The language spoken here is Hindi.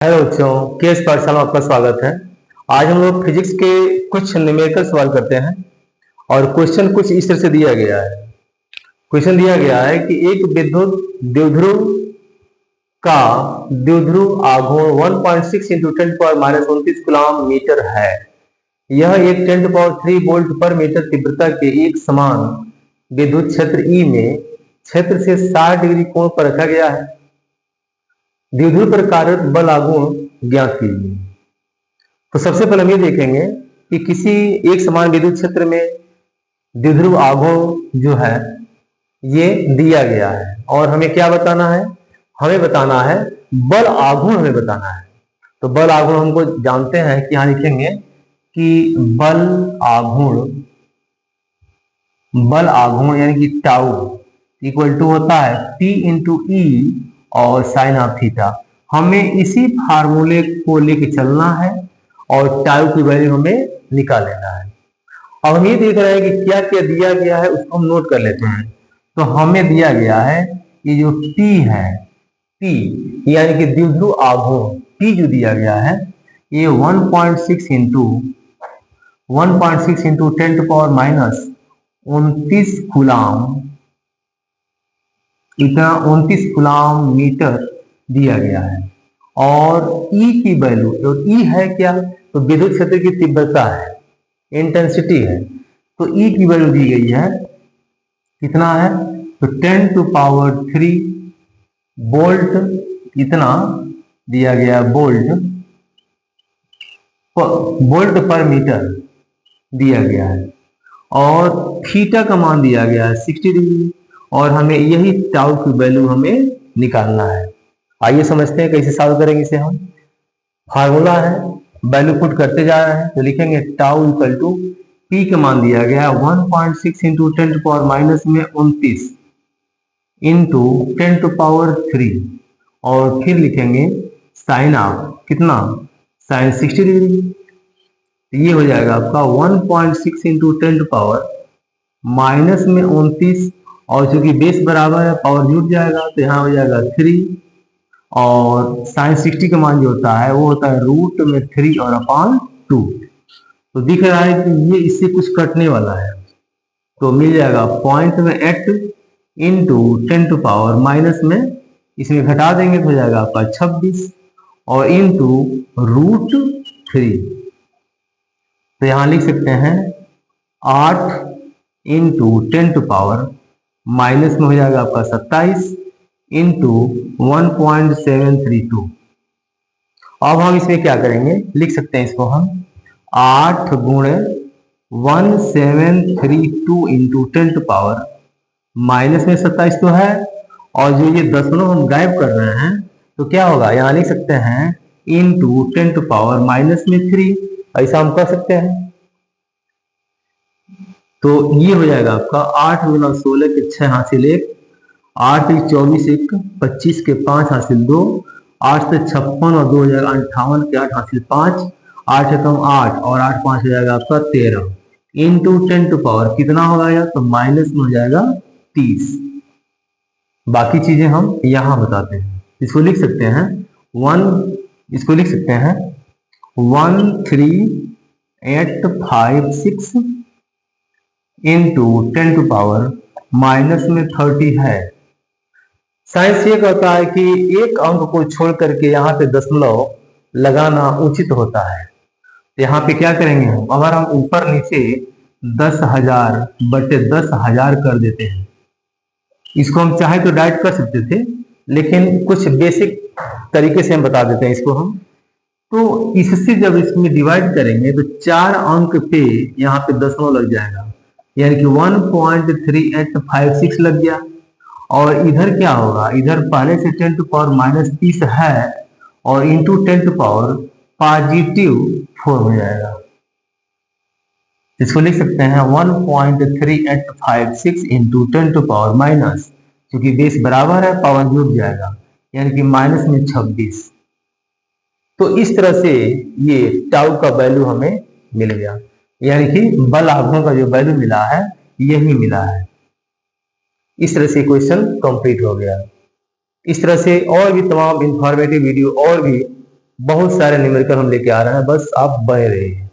हेलो बच्चों, केस पाठशाला में आपका स्वागत है। आज हम लोग फिजिक्स के कुछ न्यूमेरिकल सवाल करते हैं और क्वेश्चन कुछ इस तरह से दिया गया है। क्वेश्चन दिया गया है कि एक विद्युत द्विध्रुव का द्विध्रुव आघूर्ण 1.6 इंटू 10⁻⁻29 कूलम्ब मीटर है। यह एक 10⁻³ वोल्ट पर मीटर तीव्रता के एक समान विद्युत क्षेत्र E में क्षेत्र से 60 डिग्री कोण पर रखा गया है। द्विध्रुव पर कार्यरत बल आघूर्ण ज्ञात कीजिए। तो सबसे पहले हम ये देखेंगे कि किसी एक समान विद्युत क्षेत्र में द्विध्रुव आघूर्ण जो है ये दिया गया है और हमें क्या बताना है, हमें बताना है बल आघूर्ण हमें बताना है। तो बल आघूर्ण हमको जानते हैं कि यहां लिखेंगे कि बल आघूर्ण यानी कि टाउ इक्वल टू होता है P इंटू ई और साइन ऑफ थीटा। हमें इसी फार्मूले को लेके चलना है और टाउ की वैल्यू हमें निकाल लेना है। अब हम ये देख रहे हैं कि क्या क्या दिया गया है, उसको हम नोट कर लेते हैं। तो हमें दिया गया है ये जो P है, P यानी कि द्विध्रुव आघूर्ण P जो दिया गया है ये 1.6 इंटू 10⁻⁻29 कूलम्ब, इतना 29 कूलम्ब मीटर दिया गया है। और E की वैल्यू, और E है क्या, तो विद्युत क्षेत्र की तीव्रता है, इंटेंसिटी है। तो E की वैल्यू दी गई है, कितना है, तो 10⁻³ वोल्ट, इतना दिया गया वोल्ट पर मीटर दिया गया है। और थीटा का मान दिया गया है 60 डिग्री और हमें यही टाउ की वैल्यू हमें निकालना है। आइए समझते हैं कैसे सॉल्व करेंगे इसे हम। फार्मूला है, वैल्यू पुट करते जा रहे हैं तो लिखेंगे टाउ इक्वल टू P का मान दिया गया है 1.6 इंटू 10⁻⁻29 इंटू 10⁻³ और फिर लिखेंगे साइन ऑफ कितना, साइन 60 डिग्री। ये हो जाएगा आपका 1.6 इंटू 10⁻⁻29 और चूंकि बेस बराबर है पावर जुट जाएगा तो यहाँ हो जाएगा 3 और साइन 60 का मान जो होता है वो होता है √3 और /2। तो दिख रहा है कि ये इससे कुछ कटने वाला है तो मिल जाएगा 0.8 इंटू 10⁻⁻, में इसमें घटा देंगे तो हो जाएगा आपका 26 और इंटू √3। तो यहां लिख सकते हैं 8 इंटू 10⁻⁻, में हो जाएगा आपका 27 इंटू 1.732। अब हम इसमें क्या करेंगे, लिख सकते हैं इसको हम 8 गुणे 1732 इंटू 10⁻, में 27 तो है और जो ये दशमलव हम गायब कर रहे हैं तो क्या होगा, यहां लिख सकते हैं इंटू 10⁻, में 3, ऐसा हम कर सकते हैं। तो ये हो जाएगा आपका 8 गुना 16 के 6 हासिल 1, 8 24 1 25 के 5 हासिल 2, 8 से 56 और 2 हो जाएगा 58 के 8 हासिल 5, 8 एकम 8 और 8 5 हो जाएगा आपका 13 इंटू 10⁻, कितना होगा यार, तो माइनस में हो जाएगा 30। बाकी चीजें हम यहां बताते हैं। इसको लिख सकते हैं 13856 इंटू 10⁻, में 30 है। साइंस ये कहता है कि एक अंक को छोड़ करके यहाँ पे दशमलव लगाना उचित होता है। तो यहाँ पे क्या करेंगे हम, अगर हम ऊपर नीचे 10,000 बटे 10,000 कर देते हैं, इसको हम चाहे तो डाइट कर सकते थे लेकिन कुछ बेसिक तरीके से हम बता देते हैं इसको हम। तो इससे जब इसमें डिवाइड करेंगे तो 4 अंक पे यहाँ पे दशमलव लग जाएगा, यानी कि 1.3856 लग गया। और इधर क्या होगा, इधर पहले से 10⁻⁻30 है और इंटू 10⁻⁻4 हो जाएगा। इसको लिख सकते हैं 1.3856 इंटू 10⁻, क्योंकि बेस बराबर है पावर जुड़ जाएगा, यानी कि माइनस में 26। तो इस तरह से ये टाउ का वैल्यू हमें मिल गया, यानी कि बल आघूर्ण का जो वैल्यू मिला है यही मिला है। इस तरह से क्वेश्चन कंप्लीट हो गया। इस तरह से और भी तमाम इंफॉर्मेटिव वीडियो और भी बहुत सारे न्यूमेरिकल हम लेके आ रहे हैं, बस आप बने रहिए।